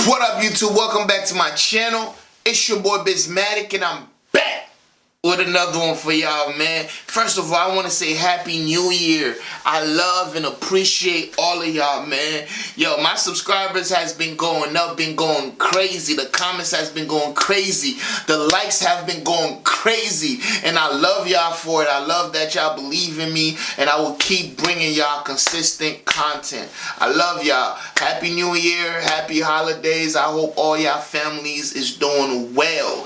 What up, YouTube? Welcome back to my channel. It's your boy Bizmatik, and I'm back with another one for y'all, man. First of all, I want to say Happy New Year. I love and appreciate all of y'all, man. Yo, my subscribers has been going up, been going crazy. The comments has been going crazy. The likes have been going crazy. And I love y'all for it. I love that y'all believe in me. And I will keep bringing y'all consistent content. I love y'all. Happy New Year. Happy holidays. I hope all y'all families is doing well.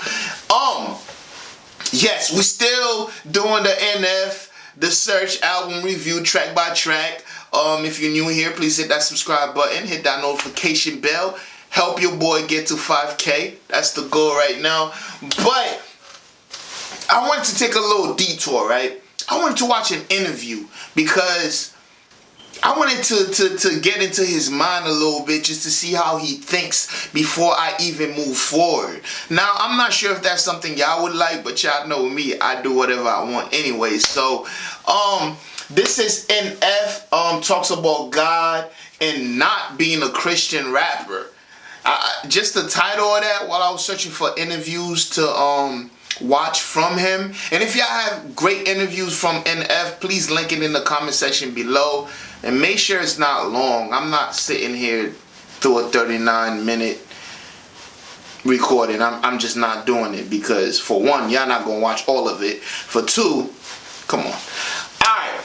Yes, we still doing the NF, the Search album review track by track. If you're new here, please hit that subscribe button, hit that notification bell. Help your boy get to 5K. That's the goal right now. But I wanted to take a little detour, right? I wanted to watch an interview because I wanted to get into his mind a little bit just to see how he thinks before I even move forward. Now, I'm not sure if that's something y'all would like, but y'all know me. I do whatever I want anyway. So, this is NF, talks about God and not being a Christian rapper. Just the title of that, while I was searching for interviews to watch from him. And if y'all have great interviews from NF, please link it in the comment section below. And make sure it's not long. I'm not sitting here through a 39-minute recording. I'm just not doing it because, for one, y'all not going to watch all of it. For two, come on. Alright,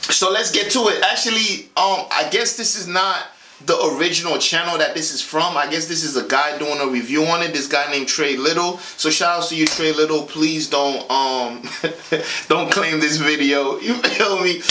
so let's get to it. Actually, I guess this is not the original channel that this is from. I guess this is a guy doing a review on it. This guy named Trey Little. So shout out to you, Trey Little. Please don't don't claim this video. You feel me?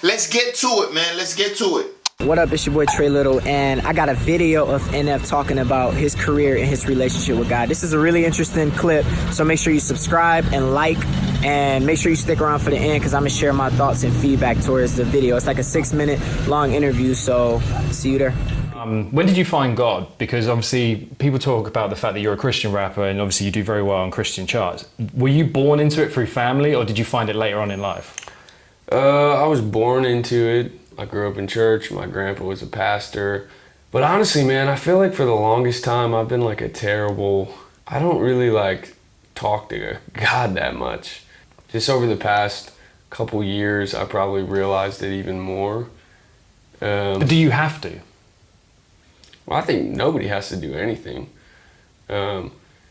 Let's get to it, man. Let's get to it. What up, it's your boy Trey Little, and I got a video of NF talking about his career and his relationship with God. This is a really interesting clip, so make sure you subscribe and like, and make sure you stick around for the end because I'm going to share my thoughts and feedback towards the video. It's like a 6-minute long interview, so see you there. When did you find God? Because obviously people talk about the fact that you're a Christian rapper and obviously you do very well on Christian charts. Were you born into it through family or did you find it later on in life? I was born into it. I grew up in church. My grandpa was a pastor. But honestly, man, I feel like for the longest time I've been like I don't really like talk to God that much. Just over the past couple years, I probably realized it even more. But do you have to? Well, I think nobody has to do anything.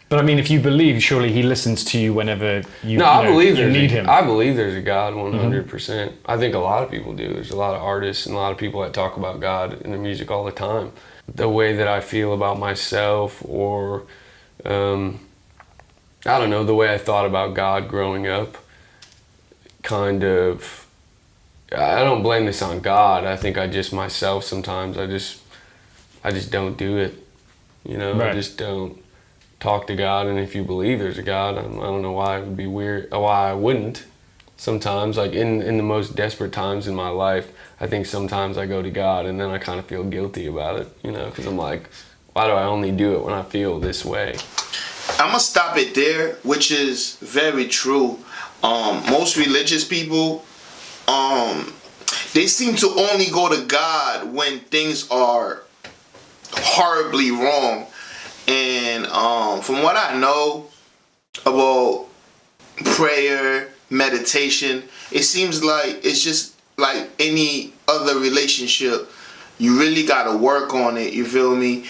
But I mean, if you believe, surely he listens to you whenever you need him. I believe there's a God 100%. I think a lot of people do. There's a lot of artists and a lot of people that talk about God in their music all the time. The way that I feel about myself, or I don't know, the way I thought about God growing up, kind of, I don't blame this on God. I think myself sometimes, I just don't do it. You know, right. I just don't talk to God, and if you believe there's a God, I don't know why it would be weird, why I wouldn't. Sometimes, like in the most desperate times in my life, I think sometimes I go to God and then I kind of feel guilty about it, you know, because I'm like, why do I only do it when I feel this way? I'm gonna stop it there, which is very true. Most religious people, they seem to only go to God when things are horribly wrong. And from what I know about prayer, meditation, it seems like it's just like any other relationship. You really gotta work on it, you feel me?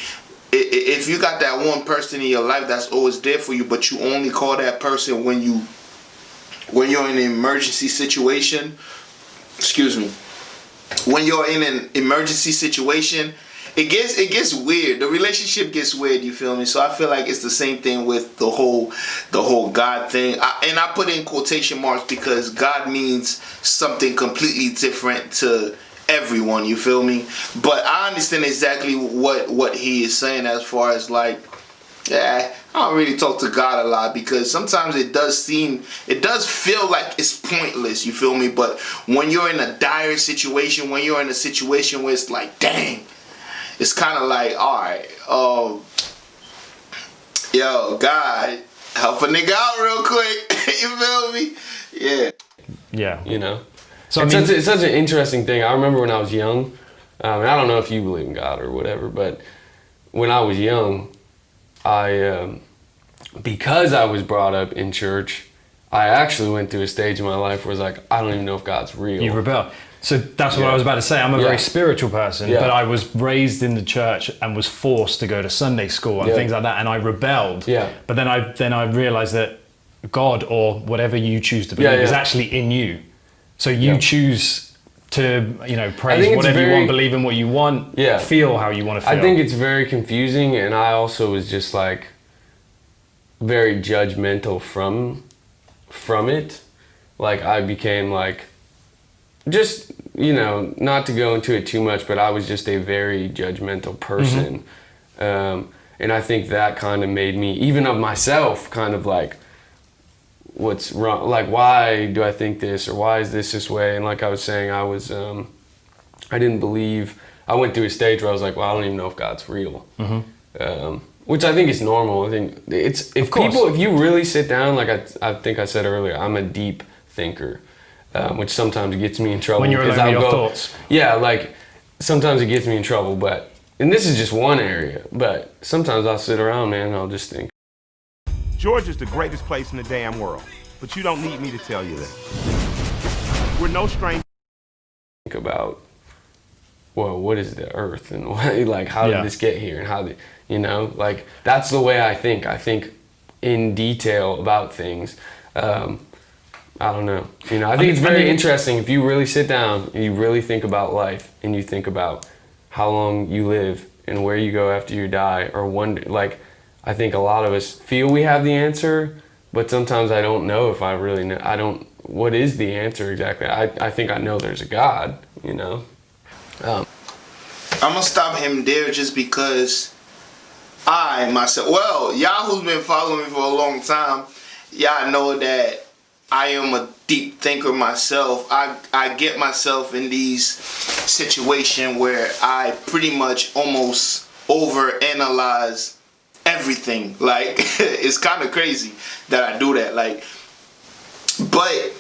If you got that one person in your life that's always there for you, but you only call that person when you're in an emergency situation, excuse me, when you're in an emergency situation, it gets weird. The relationship gets weird, you feel me? So I feel like it's the same thing with the whole God thing. And I put in quotation marks because God means something completely different to everyone, you feel me? But I understand exactly what he is saying as far as like, yeah, I don't really talk to God a lot because sometimes it does feel like it's pointless, you feel me? But when you're in a dire situation, when you're in a situation where it's like, dang, it's kind of like, all right, yo, God, help a nigga out real quick. You feel me? Yeah. Yeah. You know? So it's such an interesting thing. I remember when I was young, I don't know if you believe in God or whatever, but when I was young, because I was brought up in church, I actually went through a stage in my life where I was like, I don't even know if God's real. You rebel. So that's what I was about to say. I'm a very spiritual person, but I was raised in the church and was forced to go to Sunday school and things like that, and I rebelled. Yeah. But then I realized that God, or whatever you choose to believe, is actually in you. So you choose to, you know, praise whatever you want, believe in what you want, feel how you want to feel. I think it's very confusing, and I also was just like very judgmental from it. Like I became like, just, you know, not to go into it too much, but I was just a very judgmental person. And I think that kind of made me, even of myself, kind of like, what's wrong? Like, why do I think this, or why is this way? And like I was saying, I was, I didn't believe, I went through a stage where I was like, well, I don't even know if God's real. Which I think is normal. I think it's, if you really sit down, like I think I said earlier, I'm a deep thinker. Which sometimes gets me in trouble. When you're alone with your thoughts. Yeah, like sometimes it gets me in trouble, and this is just one area, but sometimes I'll sit around, man, and I'll just think. Georgia's the greatest place in the damn world, but you don't need me to tell you that. We're no strangers. Think about, well, what is the earth, and like how did this get here, and how did, you know, like that's the way I think. I think in detail about things. I don't know. You know, I think it's very interesting if you really sit down and you really think about life, and you think about how long you live and where you go after you die, or wonder, like, I think a lot of us feel we have the answer, but sometimes I don't know if I really know. What is the answer exactly? I think I know there's a God, you know. I'm gonna stop him there just because y'all who's been following me for a long time, y'all know that I am a deep thinker myself. I get myself in these situations where I pretty much almost overanalyze everything. Like, it's kind of crazy that I do that. Like, but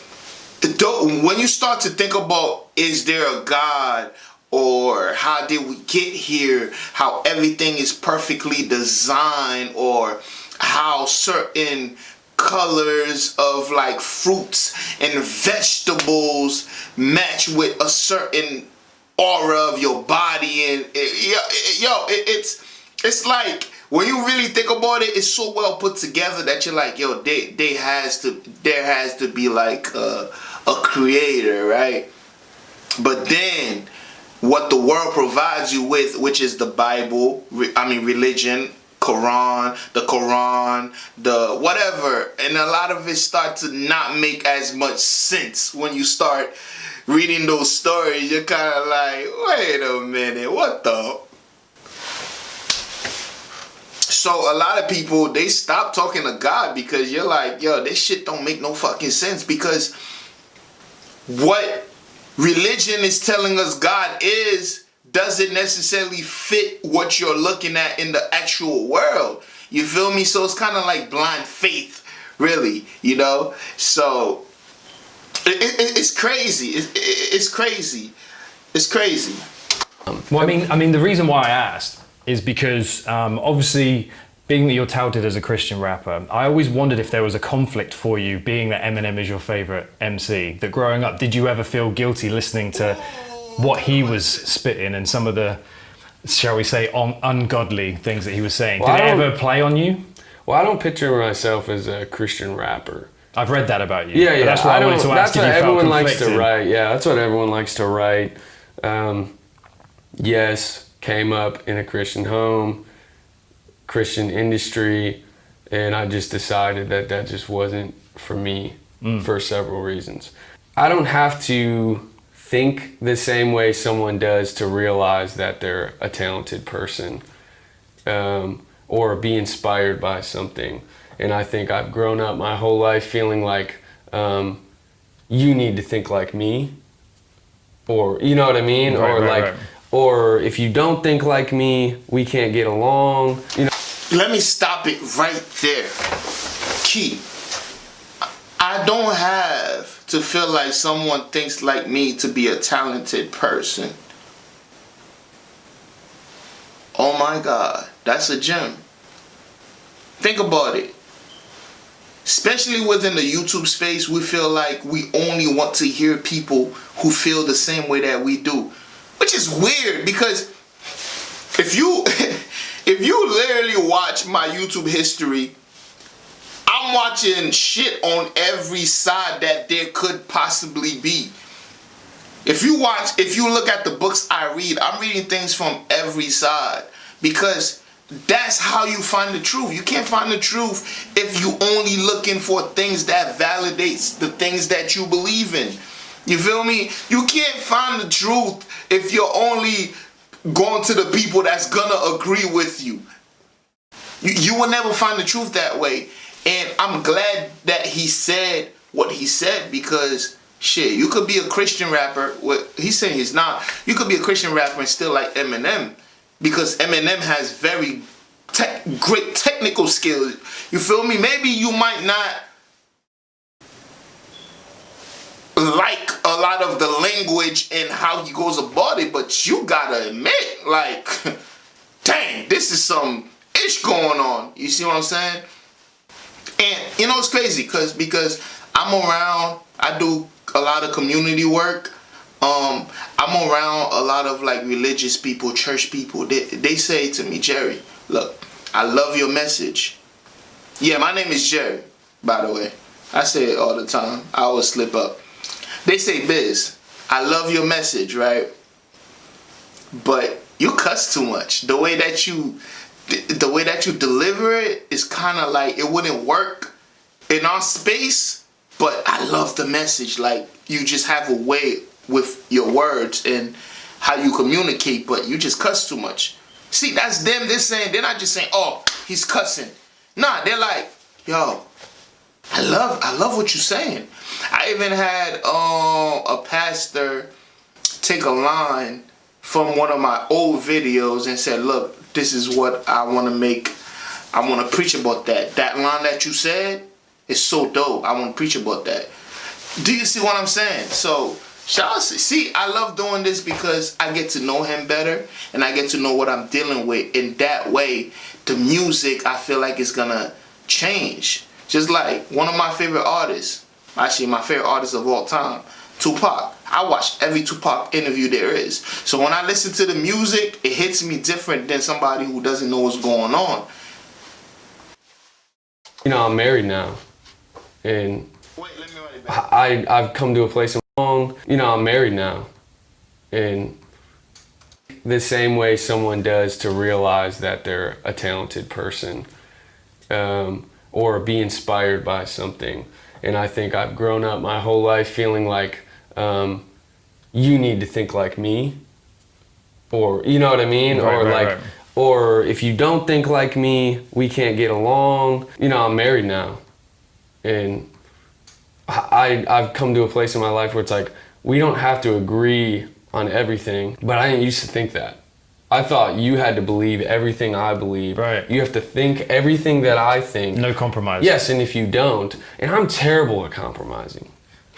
when you start to think about, is there a God, or how did we get here, how everything is perfectly designed, or how certain colors of like fruits and vegetables match with a certain aura of your body, and it's like, when you really think about it, it's so well put together that you're like, yo, there has to be like a creator, right? But then what the world provides you with, which is the Bible, religion, the Quran, the whatever, and a lot of it start to not make as much sense when you start reading those stories. You're kind of like, wait a minute, what the? So a lot of people, they stop talking to God because you're like, yo, this shit don't make no fucking sense, because what religion is telling us God is doesn't necessarily fit what you're looking at in the actual world. You feel me? So it's kind of like blind faith, really, you know? So it's crazy. It's crazy. It's crazy. Well, I mean, the reason why I asked is because obviously, being that you're touted as a Christian rapper, I always wondered if there was a conflict for you, being that Eminem is your favorite MC, that growing up, did you ever feel guilty listening to what he was spitting and some of the, shall we say, ungodly things that he was saying? Did it ever play on you? Well, I don't picture myself as a Christian rapper. I've read that about you. Yeah. That's why I wanted to ask if you felt conflicted. That's what everyone likes to write. Yeah, that's what everyone likes to write. Yes, came up in a Christian home, Christian industry, and I just decided that just wasn't for me for several reasons. I don't have to think the same way someone does to realize that they're a talented person, or be inspired by something. And I think I've grown up my whole life feeling like you need to think like me, or you know what I mean, right. Or if you don't think like me, we can't get along. You know. Let me stop it right there. Key. I don't have to feel like someone thinks like me to be a talented person. Oh my God. That's a gem. Think about it. Especially within the YouTube space, we feel like we only want to hear people who feel the same way that we do. Which is weird, because if you if you literally watch my YouTube history, I'm watching shit on every side that there could possibly be. If you look at the books I read, I'm reading things from every side, because that's how you find the truth. You can't find the truth if you only looking for things that validates the things that you believe in. You feel me? You can't find the truth if you're only going to the people that's gonna agree with you. You will never find the truth that way. And I'm glad that he said what he said, because shit, you could be a Christian rapper. What he's saying is not. You could be a Christian rapper and still like Eminem, because Eminem has very great technical skills. You feel me? Maybe you might not like a lot of the language and how he goes about it, but you gotta admit, like, dang, this is some ish going on. You see what I'm saying? And you know it's crazy, because I'm around, I do a lot of community work. I'm around a lot of like religious people, church people. They say to me, Jerry, look, I love your message. Yeah, my name is Jerry, by the way. I say it all the time. I always slip up. They say, Biz, I love your message, right? But you cuss too much. The way that you deliver it is kind of like it wouldn't work in our space. But I love the message. Like, you just have a way with your words and how you communicate, but you just cuss too much. See, that's them. They're not just saying, oh, he's cussing. Nah, they're like, yo, I love what you're saying. I even had a pastor take a line from one of my old videos and said, look, this is what I want to make. I want to preach about that. That line that you said is so dope. I want to preach about that. Do you see what I'm saying? So, see, I love doing this because I get to know him better and I get to know what I'm dealing with. In that way, the music, I feel like, is going to change. Just like one of my favorite artists, actually my favorite artist of all time, Tupac. I watch every Tupac interview there is. So when I listen to the music, it hits me different than somebody who doesn't know what's going on. You know, I'm married now. And Wait, let me write it back. I've come to a place in my long, you know, I'm married now. And the same way someone does to realize that they're a talented person, or be inspired by something. And I think I've grown up my whole life feeling like you need to think like me, or you know what I mean, Right. Or if you don't think like me, we can't get along. You know, I'm married now, and I've come to a place in my life where it's like we don't have to agree on everything. But I didn't used to think that. I thought you had to believe everything I believe. Right. You have to think everything that I think. No compromise. Yes, and if you don't, and I'm terrible at compromising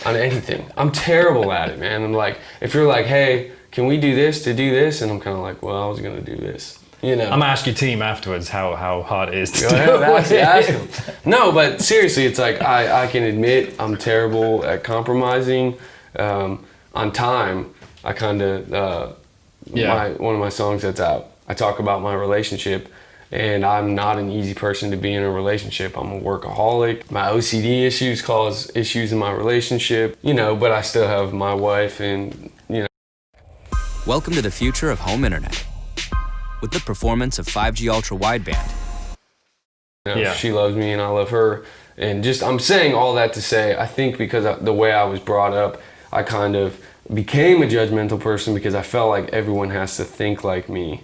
on anything. I'm terrible at it, man. I'm like, if you're like, hey, can we do this to do this? And I'm kind of like, well, I was going to do this. You know. I'm gonna ask your team afterwards how hard it is to Go do ahead, it. ask them. No, but seriously, it's like I can admit I'm terrible at compromising. On time, I kind of one of my songs that's out, I talk about my relationship, and I'm not an easy person to be in a relationship. I'm a workaholic. My OCD issues cause issues in my relationship, you know, but I still have my wife, and you know. Welcome to the future of home internet. With the performance of 5G ultra wideband. You know, she loves me and I love her. And just, I'm saying all that to say, I think because the way I was brought up, I kind of became a judgmental person because I felt like everyone has to think like me.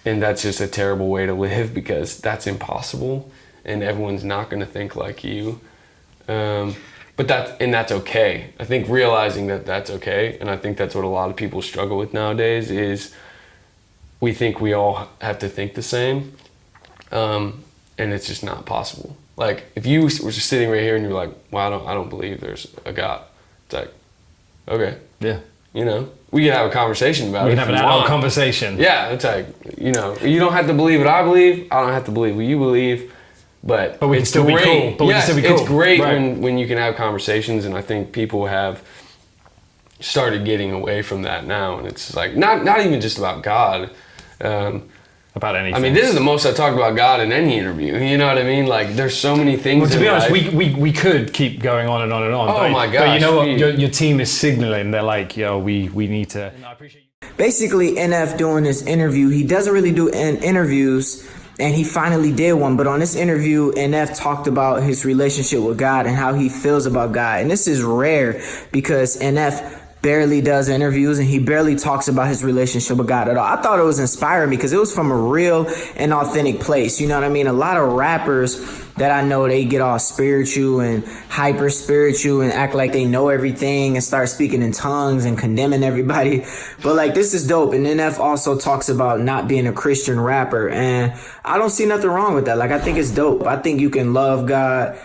And that's just a terrible way to live because that's impossible and everyone's not going to think like you. But that's okay. I think realizing that that's okay, and I think that's what a lot of people struggle with nowadays is we think we all have to think the same, and it's just not possible. Like, if you were just sitting right here and you're like, well, I don't believe there's a God. It's like, okay. Yeah. You know, we can have a conversation about it. We can have an adult conversation. Yeah, it's like, you know, you don't have to believe what I believe. I don't have to believe what you believe. But we can still be cool. But we can still be cool. It's great right. when you can have conversations, and I think people have started getting away from that now. And it's like not even just about God. About anything. I mean, this is the most I talked about God in any interview. You know what I mean? Like, there's so many things. Well, to be honest, we could keep going on and on and on. Oh my gosh! But you know what? Your team is signaling. They're like, yo, we need to. I appreciate you. Basically, NF doing this interview, he doesn't really do interviews, and he finally did one. But on this interview, NF talked about his relationship with God and how he feels about God. And this is rare because NF barely does interviews and he barely talks about his relationship with God at all. I thought it was inspiring because it was from a real and authentic place. You know what I mean? A lot of rappers that I know, they get all spiritual and hyper spiritual and act like they know everything and start speaking in tongues and condemning everybody. But like, this is dope. And NF also talks about not being a Christian rapper, and I don't see nothing wrong with that. Like, I think it's dope. I think you can love God,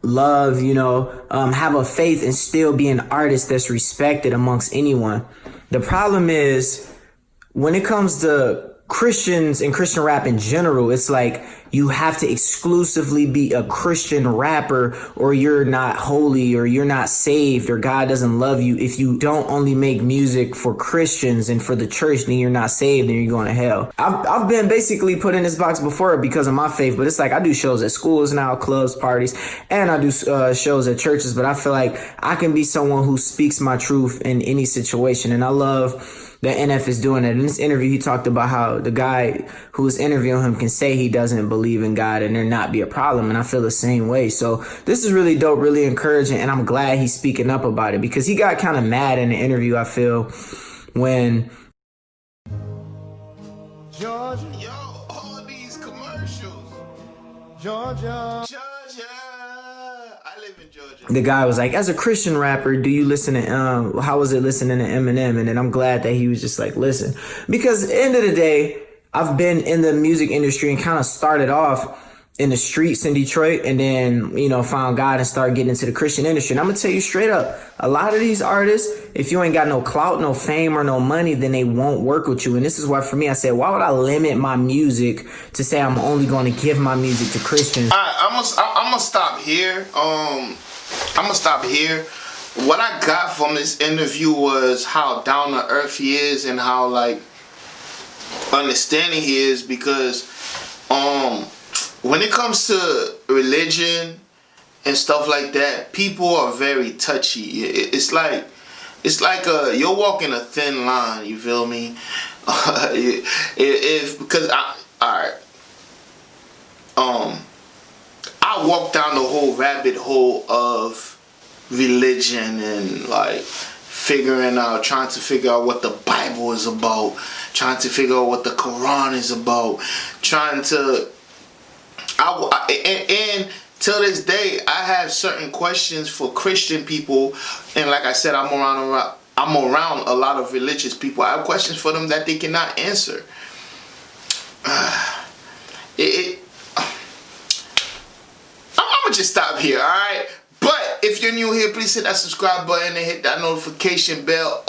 love, you know, have a faith and still be an artist that's respected amongst anyone. The problem is when it comes to Christians and Christian rap in general, it's like you have to exclusively be a Christian rapper or you're not holy or you're not saved or God doesn't love you. If you don't only make music for Christians and for the church, then you're not saved and you're going to hell. I've been basically put in this box before because of my faith, but it's like I do shows at schools now, clubs, parties, and I do shows at churches, but I feel like I can be someone who speaks my truth in any situation, and I love that NF is doing it. In this interview, he talked about how the guy who was interviewing him can say he doesn't believe in God and there not be a problem. And I feel the same way. So this is really dope, really encouraging. And I'm glad he's speaking up about it because he got kind of mad in the interview, I feel, when Georgia. Yo, all these commercials. Georgia. I live in Georgia. The guy was like, as a Christian rapper, do you listen to, how was it listening to Eminem? And then I'm glad that he was just like, listen, because at the end of the day, I've been in the music industry and kind of started off in the streets in Detroit and then, you know, found God and started getting into the Christian industry. And I'm going to tell you straight up, a lot of these artists, if you ain't got no clout, no fame or no money, then they won't work with you. And this is why for me, I said, why would I limit my music to say I'm only going to give my music to Christians? I'm going to stop here. I'm going to stop here. What I got from this interview was how down to earth he is and how like understanding he is, because when it comes to religion and stuff like that, people are very touchy. It's like you're walking a thin line. You feel me? Because I walked down the whole rabbit hole of religion and like trying to figure out what the Bible is about, trying to figure out what the Quran is about, and till this day, I have certain questions for Christian people, and like I said, I'm around a lot of religious people. I have questions for them that they cannot answer. I'm gonna just stop here, all right? But if you're new here, please hit that subscribe button and hit that notification bell.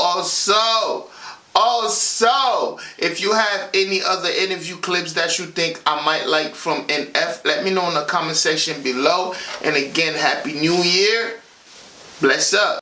Also, if you have any other interview clips that you think I might like from NF, let me know in the comment section below. And again, Happy New Year. Bless up.